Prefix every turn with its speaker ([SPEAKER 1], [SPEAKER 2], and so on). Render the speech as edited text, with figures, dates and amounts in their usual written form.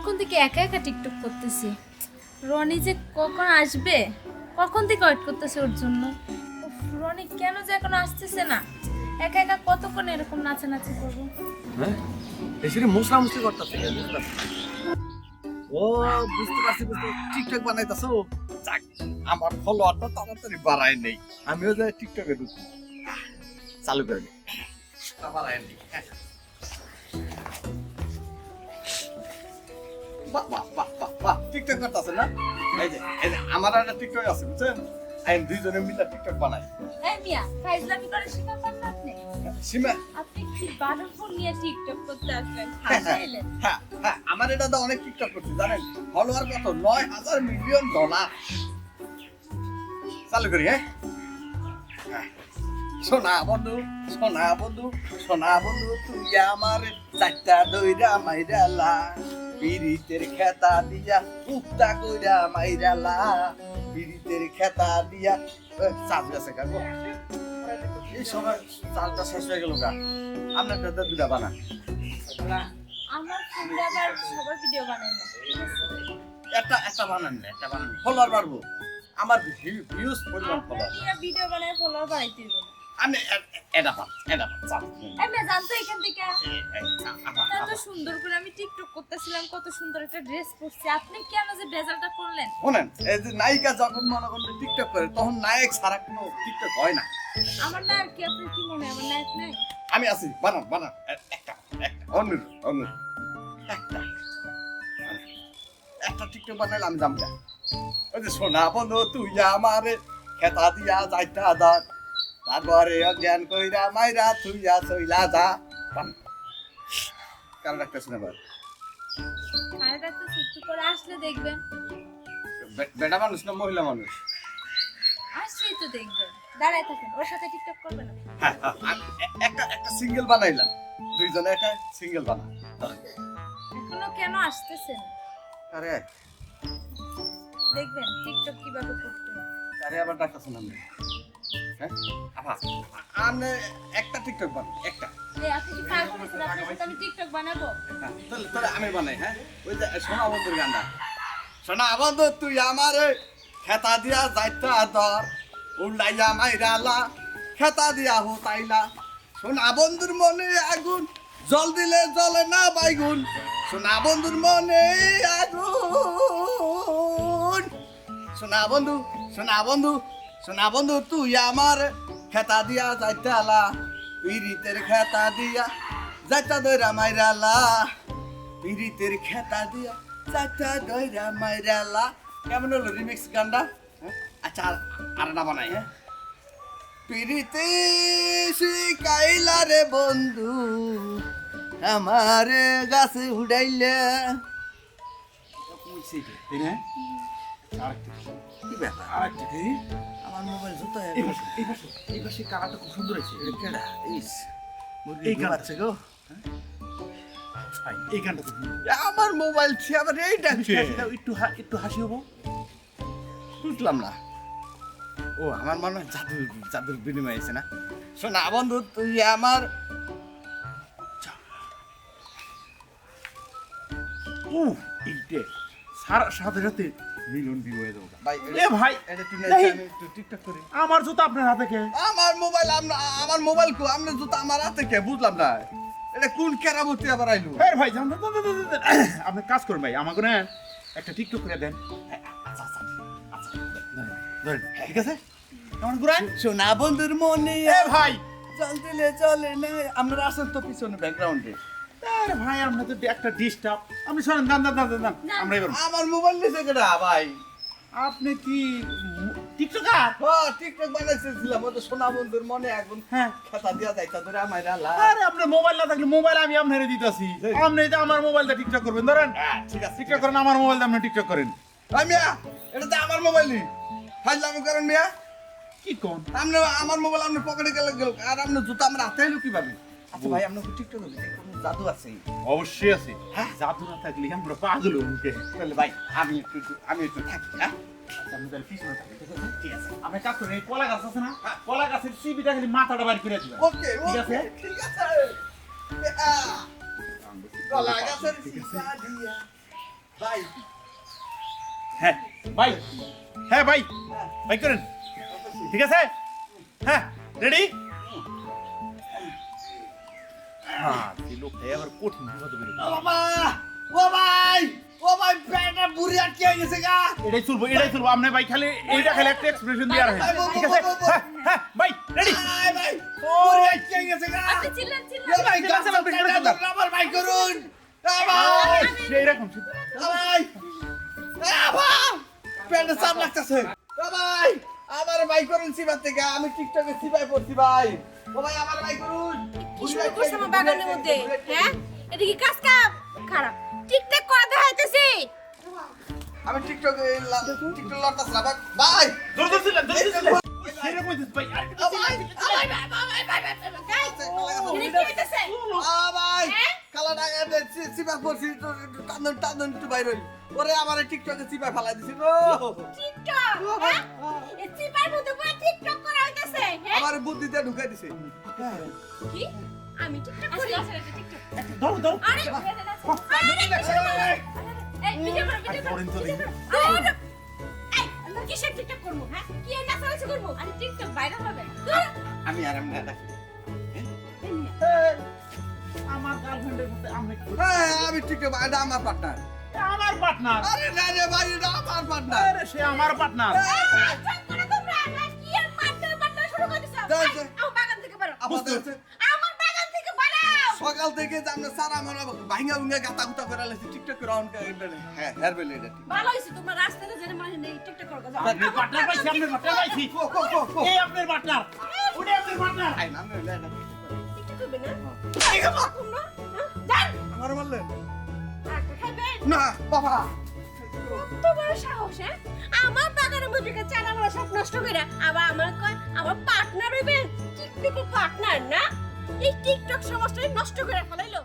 [SPEAKER 1] কখন থেকে একা একা টিকটক করতেছি। রনি যে কখন আসবে, কখন থেকে ওয়েট করতেছে ওর জন্য। উফ, রনি কেন যে এখনো আসতেছে না। একা একা কতক্ষণ এরকম নাচানাচি করবো।
[SPEAKER 2] হ্যাঁ এসে মুসরামুসরি করতেছে ও বুঝতে পারছি টিকটক বানাইতেছো যাক আমার ফলোয়ারটা তাড়াতাড়ি বাড়ায় নেই আমিও যাই টিকটকে ঢুকি চালু করে নিই বাড়ায় নেই বাহ বাহ বাহ বাহ বাহ টিকটক করতেছে না এই যে আমার একটা টিকটক আছে বুঝছেন আমি দুইজনে মিলে টিকটক বানাই
[SPEAKER 1] এই মিয়া, ফাইজলামি করে শিখা পান না আপনি?
[SPEAKER 2] সীমা
[SPEAKER 1] আপনি কি বারো ফোন নিয়ে টিকটক করতে আসলেন? হাসাইলেন।
[SPEAKER 2] হ্যাঁ হ্যাঁ আমার এটা তো অনেক টিকটক করছি জানেন ফলোয়ার কত $9,000 মিলিয়ন চালু করি হ্যাঁ সোনা বন্ধু সোনা বন্ধু সোনা বন্ধু তুই আমার চারটা দইরা মাইরালা পিরিতের খেতা দিয়া উক্তা কইরা মাইরালা পিরিতের খেতা দিয়া চাপ গেছে কাকু এই সময় চালটা শেষ হয়ে গেল গা আপনার দুটা বানা
[SPEAKER 1] আমার ফোনটা আবার সবার ভিডিও বানায় না।
[SPEAKER 2] একটা বানান না একটা বানান ফলোয়ার বাড়বো আমার ভিউজ পরিমাণ ফলোয়ার
[SPEAKER 1] আপনি ভিডিও বানায় ফলোয়ার বাড়াইতে দিবেন।
[SPEAKER 2] আমি এটা চাপ
[SPEAKER 1] আমি জানতো এখান থেকে এত সুন্দর করে আমি টিকটক করতেছিলাম, কত সুন্দর একটা ড্রেস পরছি, আপনি কেন যে ভেজালটা করলেন?
[SPEAKER 2] শোনেন এই যে নায়িকা যখন মনে করেন টিকটক করে তখন নায়ক ছাড়া কোনো টিকটক হয় না
[SPEAKER 1] আমার না আর কি, আপনার কি মনে হয় আমার নায়ক নাই?
[SPEAKER 2] আমি আছি বানান বানান একটা অনুর একটা টিকটক বানাইলে আমি যাম ওই যে সোনা বন্ধু তুই আমার খেতা দিয়া যাইতা দাঁত তারপরে অজ্ঞান কইরা মাইরা তুইয়া চইলা যা কারণ রাখতেছি না এবার
[SPEAKER 1] কারটা তো একটু করে আসলে দেখবেন।
[SPEAKER 2] বেটা মানুষ না মহিলা মানুষ
[SPEAKER 1] আসছেই তো দেখবেন, দাঁড়ায় থাকেন, ওর সাথে টিকটক করবেন না।
[SPEAKER 2] হ্যাঁ একটা সিঙ্গেল বানাইলাম দুইজনে একটা সিঙ্গেল বানা
[SPEAKER 1] এখনো কেন আসতেছেন?
[SPEAKER 2] আরে
[SPEAKER 1] দেখবেন টিকটক কিভাবে করতে হয়।
[SPEAKER 2] আরে আবার ডাকতেছেন আপনি হ্যাঁ আবার আপনি একটা টিকটক বানান একটা
[SPEAKER 1] এই আপনি কি কাজ করেছেন? আপনার সাথে আমি টিকটক বানাবো?
[SPEAKER 2] তাহলে আমি বানাই হ্যাঁ ওই যে সোনা বন্ধুর গানটা সোনা বন্ধু তুই আমার খেতা দিয়া যাইতা দর উল্লাইয়া মাইরালা খেতা দিয়া হতাইলা সোনা বন্ধুর মনে আগুন জল দিলে জ্বলে না বাইগুন সোনা বন্ধুর মনে আগুন সোনা বন্ধু সোনা বন্ধু সোনা বন্ধু তুই আমার খেতা দিয়া যাইতালা পিরিতের খেতা দিয়া যাইতা দইরা মাইরালা পিরিতের খেতা দিয়া যাইতা দইরা মাইরালা কেমন হলো রিমিক্স গানটা আচ্ছা আর না বানাই হ্যাঁ পিরিতে শিকাইলা রে বন্ধু আমার গাছে উড়াইলে কি ব্যাপার আমার মোবাইল জুতো
[SPEAKER 3] এই পাশে কালারটা খুব সুন্দর হয়েছে।
[SPEAKER 2] কেডা ইস
[SPEAKER 3] এই গান
[SPEAKER 2] আছে গো
[SPEAKER 3] এই গানটা খুব সুন্দর।
[SPEAKER 2] আমার মোবাইল ছি আবার এই ডাকছে
[SPEAKER 3] একটু হাসি হবো।
[SPEAKER 2] বুঝলাম না ও আমার মনে হয় জাদুর বিনিময় আছে না শোনা বন্ধু তুই আমার
[SPEAKER 3] এইটে সারা সাথে সাথে মিলন ভিউ হয়ে যাবো।
[SPEAKER 2] ভাই
[SPEAKER 3] এ ভাই
[SPEAKER 2] এটা তুই
[SPEAKER 3] এই!
[SPEAKER 2] আমি একটু টিকটক করি
[SPEAKER 3] আমার জুতো আপনার হাতে কে?
[SPEAKER 2] আমার মোবাইল কো আমরা জুতো আমার হাতে কে বুঝলাম না এটা কোন কেরামতি আবার আইলো
[SPEAKER 3] এই ভাই জান আপনি কাজ করুন ভাই আমাকে না একটা টিকটক করে দেন। ধরেন, ঠিক আছে কেমন ঘুরান?
[SPEAKER 2] শোনা বন্ধুর মনে
[SPEAKER 3] এ ভাই
[SPEAKER 2] জল দিলে চলে না আমরা আসল তো পিছনে ব্যাকগ্রাউন্ডে
[SPEAKER 3] আরে ভাই আপনি তো একটা ডিস্টার্ব। আপনি শোনেন দান আমরা এবার
[SPEAKER 2] আমার মোবাইল নিছে কেডা ভাই
[SPEAKER 3] আপনি কি টিকটকার?
[SPEAKER 2] টিকটক বানাইছিলাম ওই তো সোনা বন্ধুর মনে এখন
[SPEAKER 3] হ্যাঁ
[SPEAKER 2] খেতা দিয়া যাইতা ধরে আমার আল্লাহ
[SPEAKER 3] আরে আপনার মোবাইল না থাকলে মোবাইল আমি আপনারে দিতাছি। আপনি তো আমার মোবাইলটা টিকটক করবেন ধরেন।
[SPEAKER 2] ঠিক আছে
[SPEAKER 3] টিকটক করেন আমার মোবাইলটা আপনি টিকটক করেন।
[SPEAKER 2] ভাই মিয়া এটা তো আমার মোবাইলই ফাইজলামি করেন মিয়া
[SPEAKER 3] কি কোন?
[SPEAKER 2] আপনি আমার মোবাইল আপনি পকেটে গেল আর আপনি জুতা আমার হাতে এলো কিভাবে আচ্ছা ভাই আপনার টিকটক কোনো জাদু আছে
[SPEAKER 3] অবশ্যই আছে।
[SPEAKER 2] হ্যাঁ?
[SPEAKER 3] জাদু না থাকলে আমরা পাগল মুখে।
[SPEAKER 2] তাহলে ভাই আমি একটু থাকি হ্যাঁ
[SPEAKER 3] আচ্ছা আমরা তাহলে পিছনে থাকি ঠিক আছে? আমরা কাজ করি এই কলা গাছ আছে না কলা গাছের সিবিটা খালি মাথাটা বাইর করে দিবেন।
[SPEAKER 2] ওকে
[SPEAKER 3] ঠিক আছে?
[SPEAKER 2] ঠিক আছে গলা গাছের সিসা দিয়া ভাই
[SPEAKER 3] হ্যাঁ ভাই, হ্যাঁ ভাই, ভাই করেন, ঠিক আছে? হ্যাঁ রেডি? হ্যাঁ এই লোকটা এবার কঠিন বিপদ
[SPEAKER 2] ও বাবা, ও ভাই, ও ভাই পেটে বুড়ি আটকে গেছে গা।
[SPEAKER 3] এটাই চলবো, এটাই চলবো। আপনি ভাই খালি এইটা খালি একটা এক্সপ্রেশন দিয়ে রাখেন, ঠিক আছে? হ্যাঁ হ্যাঁ ভাই রেডি?
[SPEAKER 2] আয় ভাই, বুড়ি আটকে গেছে গা।
[SPEAKER 1] আপনি চিল্লান
[SPEAKER 2] এ
[SPEAKER 1] চিল্লান
[SPEAKER 2] ভাই গাছ
[SPEAKER 3] চালান,
[SPEAKER 2] চালান,
[SPEAKER 3] চালান।
[SPEAKER 2] আমার ভাই করুন। এ ভাই,
[SPEAKER 3] এইরকম
[SPEAKER 2] এ ভাই, এ ভাই, পেটে চাপ লাগতেছে। এ ভাই, আমার ভাই করুন সিবার থেকে, আমি টিকটকে সিবাই পড়ছি ভাই। ও ভাই আমার ভাই করুন।
[SPEAKER 1] কি শুরু করছে আমার বাগানের মধ্যে হ্যাঁ এটা কি কাজ কাম খারাপ ঠিকঠাক করে দেখাইতেছি
[SPEAKER 2] আমি টিকটকে টিকটক লড়তাছিলাম ভাই।
[SPEAKER 3] জোর জোর ছিলেন, জোর জোর ছিলেন। সেরকম হইতেছে ভাই, আর একটু
[SPEAKER 2] ও ভাই, ভাই কালা টাকা সিবার পড়ছি টান্দন টান্দন একটু বাইর হই। ওরে আমার টিকটকে সিবার ফালাই দিছি গো।
[SPEAKER 1] টিকটক হ্যাঁ এই চিপার মধ্যে পুরো টিকটক করা হইতাছে হ্যাঁ
[SPEAKER 2] আমার বুদ্ধিতে ঢুকাই দিছে।
[SPEAKER 1] কি আমি টিকটক করি টিকটক
[SPEAKER 3] ধরো ধরো।
[SPEAKER 1] আরে এই ভিডিও করো ভিডিও করো
[SPEAKER 3] ধরেন তো দেখি।
[SPEAKER 1] এই আমরা কিসের টিকটক করব হ্যাঁ কি এই নাচানাচি করব আরে টিকটক ভাইরাল হবে
[SPEAKER 2] আমি আর আমি না
[SPEAKER 3] আমার গার্লফ্রেন্ডের মধ্যে আমি
[SPEAKER 2] আমি টিকটক এটা আমার পার্টনার।
[SPEAKER 3] আমার পার্টনার,
[SPEAKER 2] আরে না রে ভাই এটা আমার পার্টনার।
[SPEAKER 3] আরে সে আমার পার্টনার। আমার
[SPEAKER 2] সকাল থেকে জানো সারা আমার ভাঙা ভুঙ্গা গাতা গুতা করে লাইছি টিকটক করে অন করে হ্যাঁ হেয়ার বেল এটা
[SPEAKER 3] আপনি পার্টনার পাইছি, আপনার পার্টনার পাইছি। এই আপনার পার্টনার, ওটা আপনার পার্টনার।
[SPEAKER 2] আই নাম রে আমার বললেন না বাবা
[SPEAKER 1] আমার বাগানের মধ্যে চাল আমরা সব নষ্ট করে আবার আমার কয় আমার পার্টনার হইবে টিকটকের পার্টনার না এই টিকটক সমস্যাই নষ্ট করে ফেলাইলো